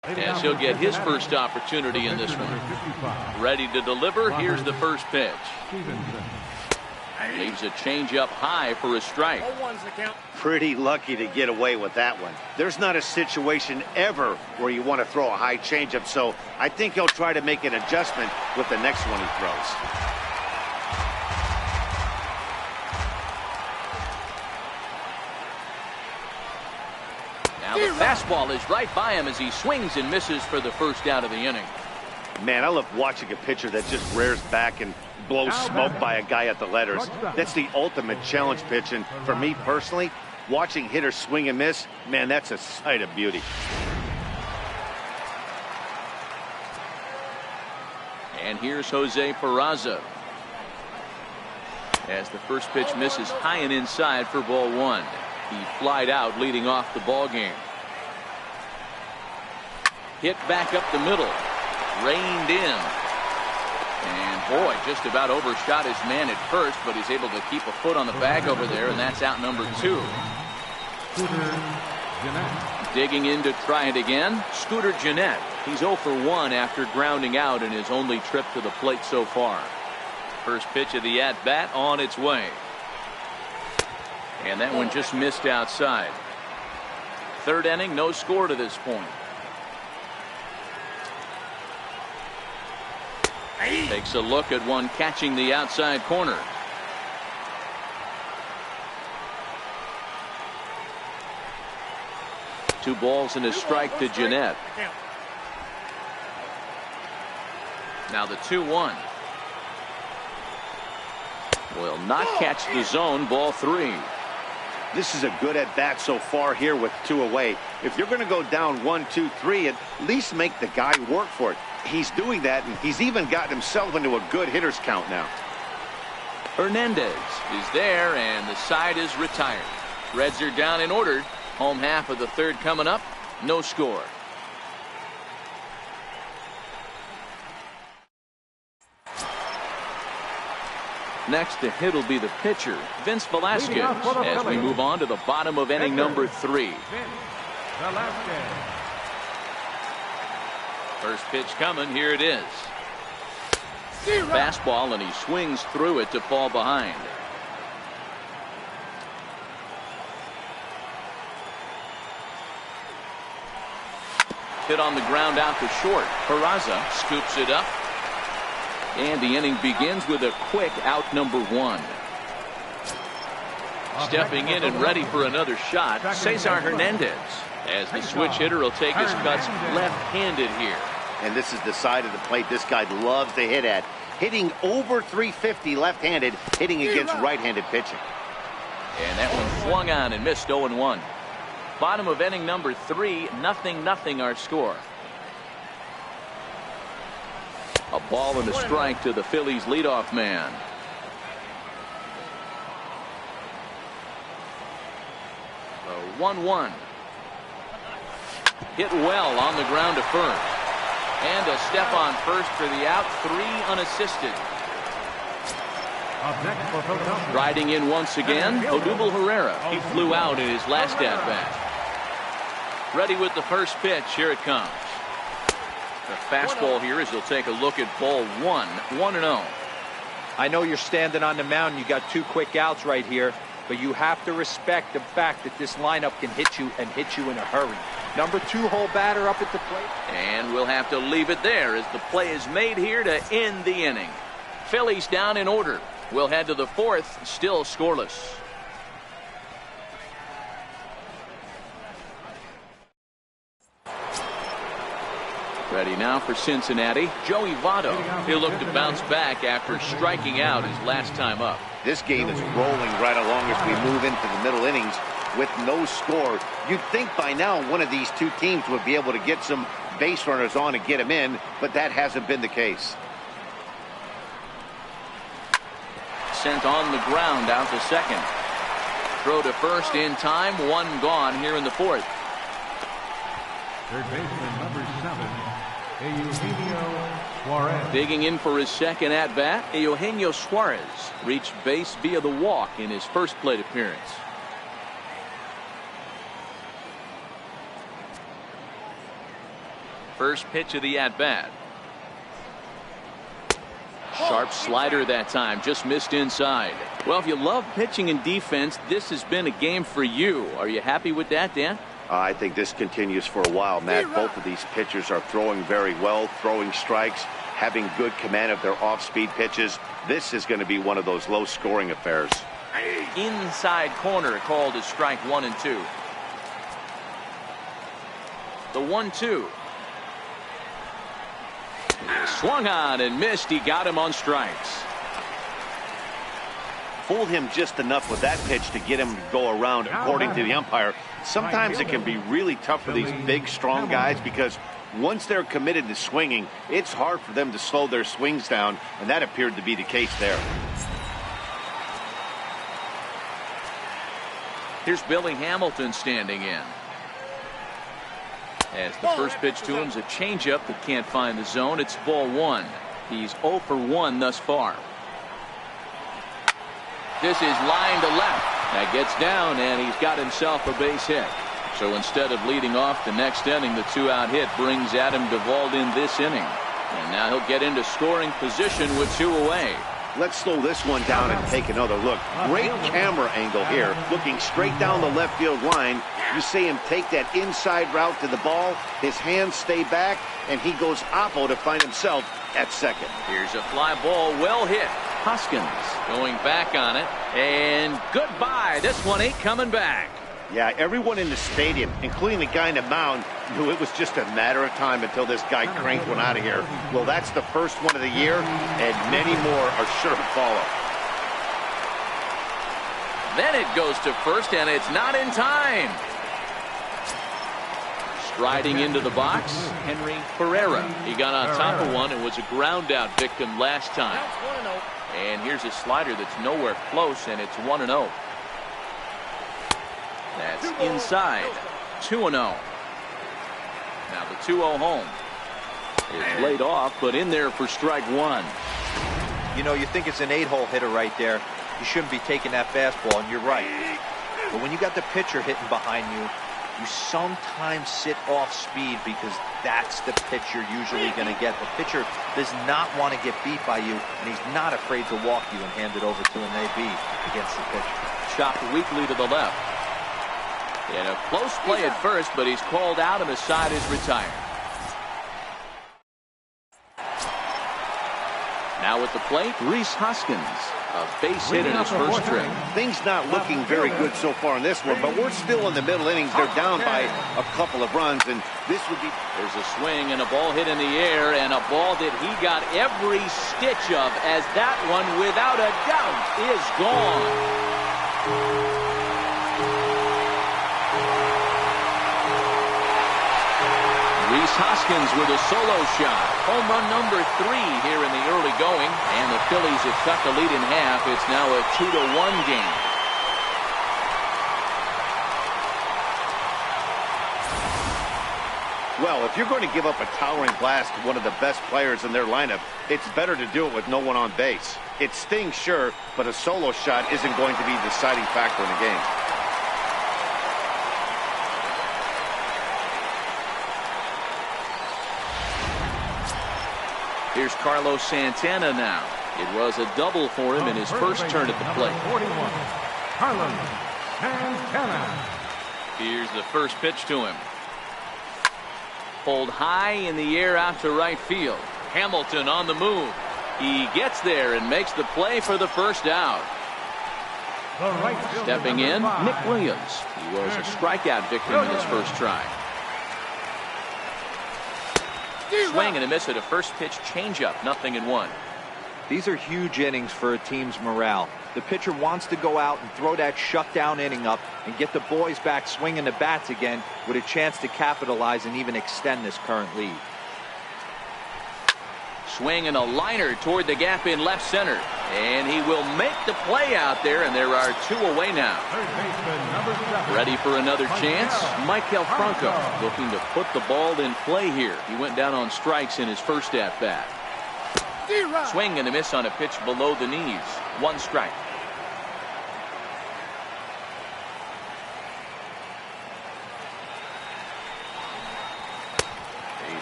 As he'll get his first opportunity in this one. Ready to deliver. Here's the first pitch. Leaves a changeup high for a strike. Pretty lucky to get away with that one. There's not a situation ever where you want to throw a high changeup, so I think he'll try to make an adjustment with the next one he throws. Now the fastball is right by him as he swings and misses for the first out of the inning. Man, I love watching a pitcher that just rears back and blows smoke by a guy at the letters. That's the ultimate challenge pitch, and for me personally, watching hitters swing and miss, man, that's a sight of beauty. And here's Jose Peraza. As the first pitch misses high and inside for ball one. He flied out leading off the ball game. Hit back up the middle. Reined in. And boy, just about overshot his man at first, but he's able to keep a foot on the bag over there, and that's out number two. Digging in to try it again, Scooter Gennett. He's 0 for 1 after grounding out in his only trip to the plate so far. First pitch of the at-bat on its way. And that one just missed outside. Third inning, no score to this point. Takes a look at one catching the outside corner. Two balls and a strike to Gennett. Now the 2-1. Will not catch the zone. Ball three. This is a good at-bat so far here with two away. If you're going to go down 1-2-3, at least make the guy work for it. He's doing that, and he's even gotten himself into a good hitter's count now. Hernandez is there, and the side is retired. Reds are down and ordered. Home half of the third coming up. No score. Next to hit will be the pitcher, Vince Velasquez, as we move on to the bottom of inning number 3. First pitch coming. Here it is. Fastball, and he swings through it to fall behind. Hit on the ground out to short. Peraza scoops it up. And the inning begins with a quick out number 1. Stepping in and ready for another shot, Cesar Hernandez, as the switch hitter will take his cuts left-handed here. And this is the side of the plate this guy loves to hit at. Hitting over 350 left-handed, hitting against right-handed pitching. And that one swung on and missed. 0-1. Bottom of inning number 3, 0-0 our score. A ball and a strike to the Phillies leadoff man. The 1-1. Hit well on the ground to first. And a step on first for the out. 3 unassisted. Riding in once again, Odubel Herrera. He flew out in his last at bat. Ready with the first pitch. Here it comes. The fastball here as he'll take a look at ball 1. 1-0. I know you're standing on the mound. You got 2 quick outs right here, but you have to respect the fact that this lineup can hit you and hit you in a hurry. Number 2-hole batter up at the plate. And we'll have to leave it there as the play is made here to end the inning. Phillies down in order. We'll head to the 4th, still scoreless. Ready now for Cincinnati, Joey Votto. He'll look to bounce back after striking out his last time up. This game is rolling right along as we move into the middle innings with no score. You'd think by now one of these two teams would be able to get some base runners on and get them in, but that hasn't been the case. Sent on the ground out to second. Throw to first in time. 1 gone here in the 4th. Third baseman number 7, Eugenio Suarez. Digging in for his second at bat, Eugenio Suarez reached base via the walk in his first plate appearance. First pitch of the at-bat. Sharp slider that time, just missed inside. Well, if you love pitching and defense, this has been a game for you. Are you happy with that, Dan? I think this continues for a while, Matt. Both of these pitchers are throwing very well, throwing strikes, having good command of their off-speed pitches. This is going to be one of those low-scoring affairs. Inside corner called as strike 1 and 2. The 1-2. Swung on and missed. He got him on strikes. Fooled him just enough with that pitch to get him to go around, according to the umpire. Sometimes it can be really tough for these big, strong guys because once they're committed to swinging, it's hard for them to slow their swings down, and that appeared to be the case there. Here's Billy Hamilton standing in. As the first pitch to him is a changeup that can't find the zone. It's ball 1. He's 0 for 1 thus far. This is line to left. That gets down, and he's got himself a base hit. So instead of leading off the next inning, the 2-out hit brings Adam Duvall in this inning. And now he'll get into scoring position with 2 away. Let's slow this one down and take another look. Great camera angle here, looking straight down the left field line. You see him take that inside route to the ball. His hands stay back, and he goes oppo to find himself at second. Here's a fly ball, well hit. Hoskins going back on it, and goodbye. This one ain't coming back. Yeah, everyone in the stadium, including the guy in the mound, knew it was just a matter of time until this guy cranked one out of here. Well, that's the first one of the year, and many more are sure to follow. Then it goes to first, and it's not in time. Striding into the box, Henry Pereira. He got on top of one and was a ground out victim last time. And here's a slider that's nowhere close, and it's 1-0. That's inside. 2-0. Now the 2-0 home is laid off, but in there for strike 1. You know, you think it's an 8-hole hitter right there. You shouldn't be taking that fastball, and you're right. But when you got the pitcher hitting behind you, you sometimes sit off speed because that's the pitch you're usually going to get. The pitcher does not want to get beat by you, and he's not afraid to walk you and hand it over to an AB against the pitcher. Chopped weakly to the left. And a close play at first, but he's called out and the side is retired. Now at the plate, Rhys Hoskins. A base hit in his first trip. Things not looking very good so far in this one, but we're still in the middle innings. They're down by a couple of runs, and this would be... There's a swing and a ball hit in the air, and a ball that he got every stitch of, as that one, without a doubt, is gone. Rhys Hoskins with a solo shot. Home run number 3 here in the early going. And the Phillies have cut the lead in half. It's now a 2-1 game. Well, if you're going to give up a towering blast to one of the best players in their lineup, it's better to do it with no one on base. It stings, sure, but a solo shot isn't going to be the deciding factor in the game. Here's Carlos Santana now. It was a double for him in his first turn at the plate. 41, Carlos Santana. Here's the first pitch to him. Pulled high in the air out to right field. Hamilton on the move. He gets there and makes the play for the first out. Stepping in, Nick Williams. He was a strikeout victim in his first try. Swing and a miss at a first pitch changeup, 0-1. These are huge innings for a team's morale. The pitcher wants to go out and throw that shutdown inning up and get the boys back swinging the bats again with a chance to capitalize and even extend this current lead. Swing and a liner toward the gap in left center. And he will make the play out there, and there are 2 away now. Ready for another chance? Michael Franco looking to put the ball in play here. He went down on strikes in his first at-bat. Swing and a miss on a pitch below the knees. 1 strike.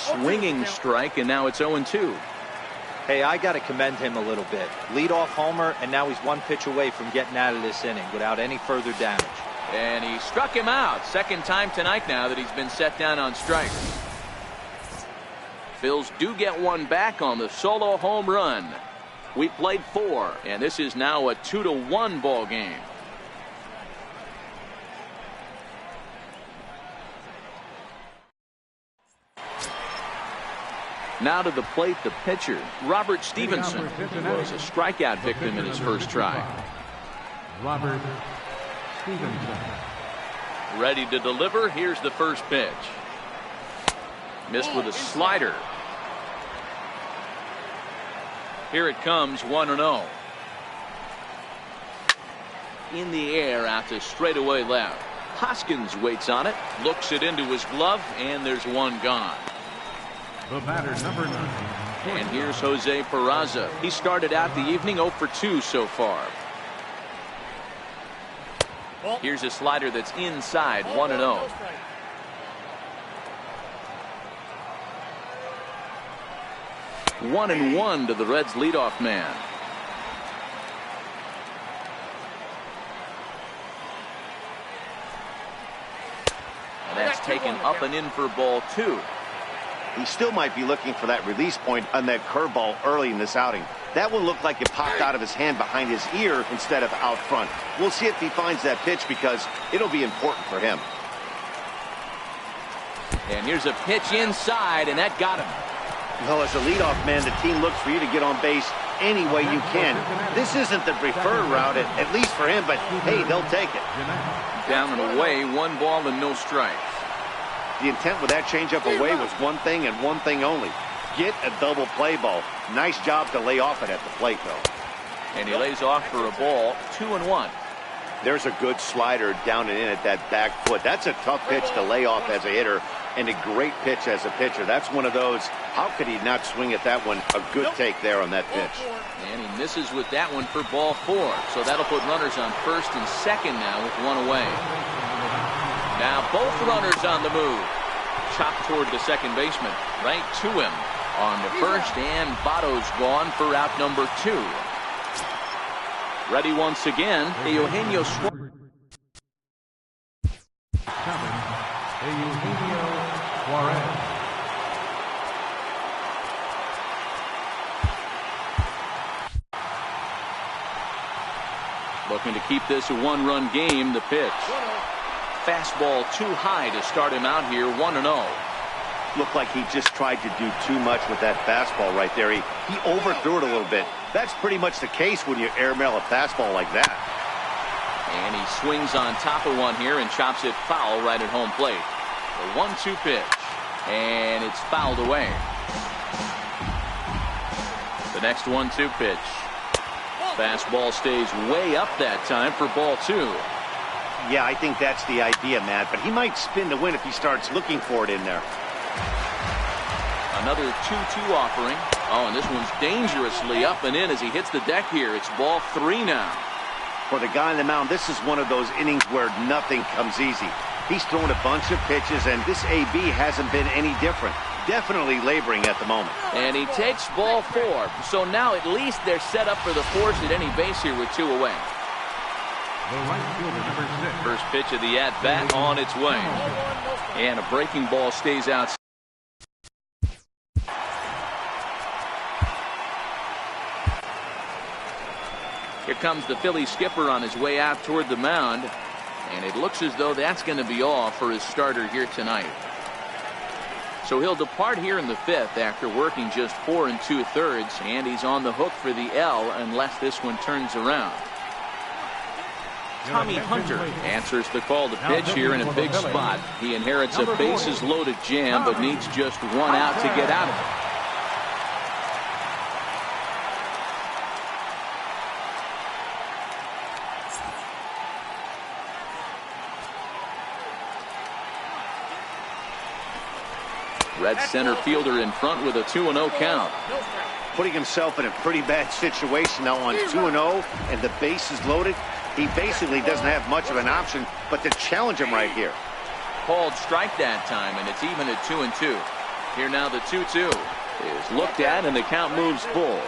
swinging strike, and now it's 0-2. Hey, I got to commend him a little bit. Leadoff homer, and now he's one pitch away from getting out of this inning without any further damage. And he struck him out. Second time tonight now that he's been set down on strikes. Phils do get one back on the solo home run. We played 4, and this is now a 2-1 ball game. Now to the plate, the pitcher, Robert Stevenson, was a strikeout victim in his first try. Robert Stevenson. Ready to deliver. Here's the first pitch. Missed with a slider. Here it comes, 1-0. In the air out to straightaway left. Hoskins waits on it, looks it into his glove, and there's one gone. The batter, number 9. And here's Jose Peraza. He started out the evening 0 for 2 so far. Here's a slider that's inside, 1-0. One and one to the Reds leadoff man. And that's taken up and in for ball 2. He still might be looking for that release point on that curveball early in this outing. That one looked like it popped out of his hand behind his ear instead of out front. We'll see if he finds that pitch because it'll be important for him. And here's a pitch inside, and that got him. Well, as a leadoff man, the team looks for you to get on base any way you can. This isn't the preferred route, at least for him, but hey, they'll take it. Down and away, 1 ball and no strikes. The intent with that changeup away was one thing and one thing only. Get a double play ball. Nice job to lay off it at the plate, though. And he lays off for a ball, 2-1. There's a good slider down and in at that back foot. That's a tough pitch to lay off as a hitter and a great pitch as a pitcher. That's one of those, how could he not swing at that one? A good take there on that pitch. And he misses with that one for ball 4. So that'll put runners on first and second now with 1 away. Now both runners on the move. Chopped toward the second baseman. Right to him on the first, and Votto's gone for out number 2. Ready once again, Eugenio Suarez. Eugenio Suarez. Looking to keep this a 1-run game. The pitch. Fastball too high to start him out here, 1-0. Looked like he just tried to do too much with that fastball right there. He overthrew it a little bit. That's pretty much the case when you airmail a fastball like that. And he swings on top of one here and chops it foul right at home plate. The 1-2 pitch. And it's fouled away. The next 1-2 pitch. Fastball stays way up that time for ball 2. Yeah, I think that's the idea, Matt. But he might spin to win if he starts looking for it in there. Another 2-2 offering. Oh, and this one's dangerously up and in as he hits the deck here. It's ball 3 now. For the guy on the mound, this is one of those innings where nothing comes easy. He's thrown a bunch of pitches, and this AB hasn't been any different. Definitely laboring at the moment. And he takes ball 4. So now at least they're set up for the force at any base here with 2 away. The right fielder, number 6. First pitch of the at-bat on its way. And a breaking ball stays outside. Here comes the Philly skipper on his way out toward the mound. And it looks as though that's going to be all for his starter here tonight. So he'll depart here in the 5th after working just 4 2/3. And he's on the hook for the L unless this one turns around. Tommy Hunter answers the call to pitch here in a big spot. He inherits a bases loaded jam but needs just 1 out to get out of it. Red center fielder in front with a 2-0 count. Putting himself in a pretty bad situation now on 2-0 and the bases loaded. He basically doesn't have much of an option but to challenge him right here. Called strike that time, and it's even at 2-2. Here now the 2-2 is looked at, and the count moves full.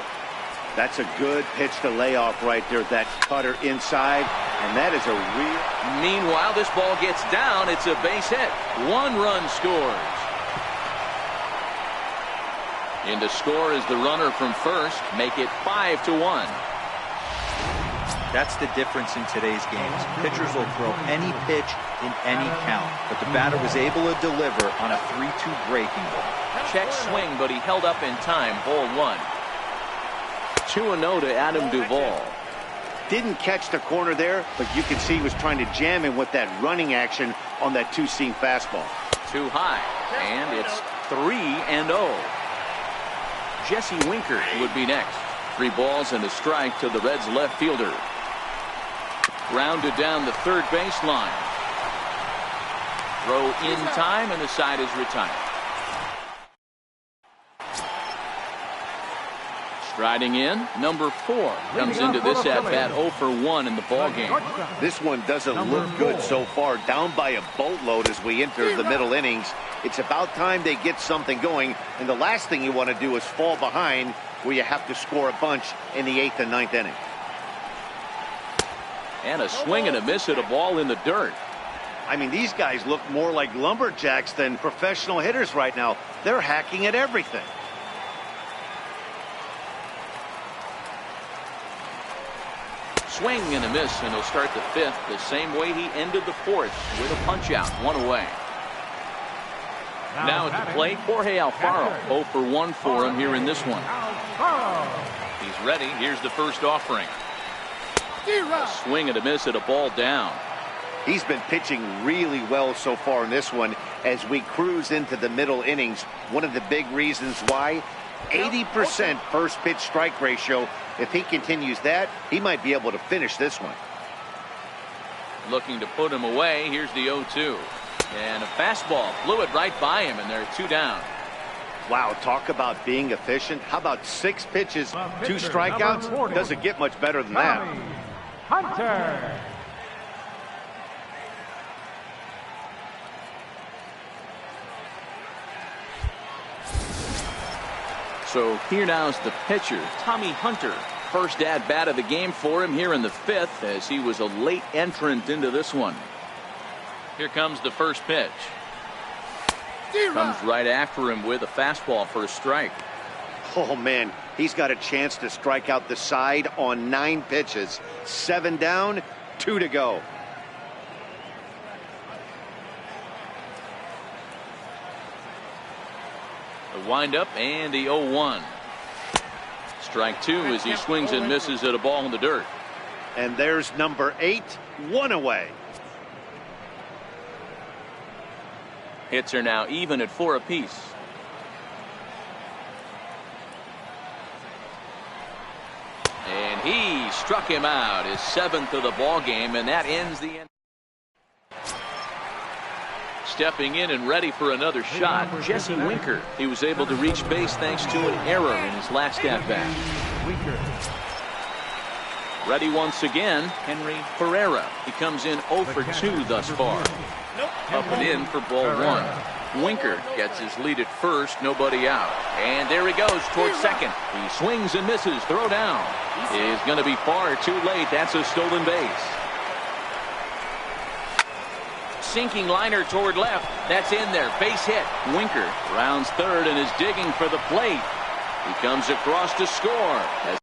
That's a good pitch to lay off right there. That cutter inside, and that is a real... Meanwhile, this ball gets down. It's a base hit. 1 run scores. In to score is the runner from first. Make it 5-1. That's the difference in today's games. Pitchers will throw any pitch in any count, but the batter was able to deliver on a 3-2 breaking ball. Check swing, but he held up in time. Ball 1. 2-0 to Adam Duvall. Didn't catch the corner there, but you can see he was trying to jam him with that running action on that two-seam fastball. Too high, and it's 3-0. Jesse Winker would be next. 3 balls and a strike to the Reds left fielder. Grounded down the third baseline. Throw in time, and the side is retired. Striding in, number 4 comes into this at-bat 0 for 1 in the ballgame. This one doesn't look good so far. Down by a boatload as we enter the middle innings. It's about time they get something going, and the last thing you want to do is fall behind where you have to score a bunch in the 8th and 9th inning. And a swing and a miss at a ball in the dirt. I mean, these guys look more like lumberjacks than professional hitters right now. They're hacking at everything. Swing and a miss, and he'll start the 5th the same way he ended the 4th with a punch-out, 1 away. Now at the plate, Jorge Alfaro. 0 for 1 for him here in this one. He's ready. Here's the first offering. A swing and a miss at a ball down. He's been pitching really well so far in this one as we cruise into the middle innings. One of the big reasons why, 80% first pitch strike ratio. If he continues that, he might be able to finish this one. Looking to put him away. Here's the 0-2. And a fastball flew it right by him, and they're 2 down. Wow, talk about being efficient. How about 6 pitches, 2 strikeouts? Doesn't get much better than that. Hunter. So here now is the pitcher, Tommy Hunter. First at bat of the game for him here in the 5th, as he was a late entrant into this one. Here comes the first pitch. Comes right after him with a fastball for a strike. Oh, man, he's got a chance to strike out the side on 9 pitches. 7 down, 2 to go. The windup and the 0-1. Strike 2 as he swings and misses at a ball in the dirt. And there's number 8, 1 away. Hits are now even at 4 apiece. And he struck him out, his 7th of the ball game, and that ends the end. Stepping in and ready for another shot, Jesse Winker. He was able to reach base thanks to an error in his last at-bat. Ready once again, Henry Ferreira. He comes in 0 for 2 thus far. Up and in for ball 1. Winker gets his lead at first, nobody out. And there he goes towards second. He swings and misses, throw down. Is going to be far too late. That's a stolen base. Sinking liner toward left. That's in there. Base hit. Winker rounds third and is digging for the plate. He comes across to score as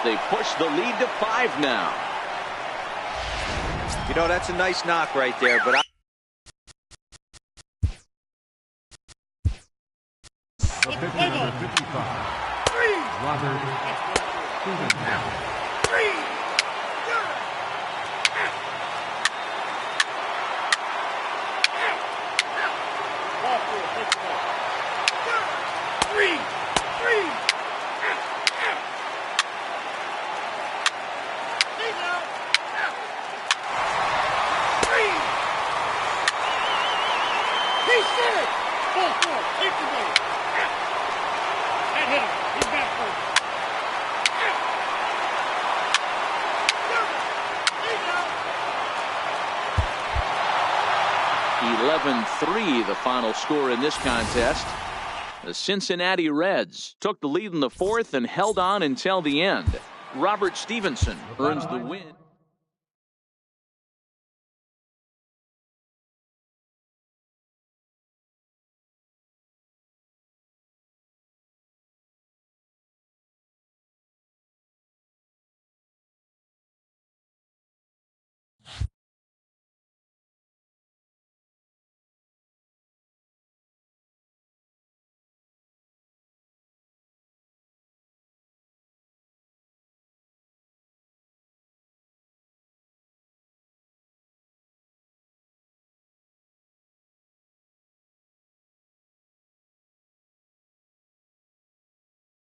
they push the lead to 5 now. You know, that's a nice knock right there, but The pitcher number 55. Robert Stevenson. That hit him. He's back first. 7-3 the final score in this contest. The Cincinnati Reds took the lead in the fourth and held on until the end. Robert Stevenson earns the win.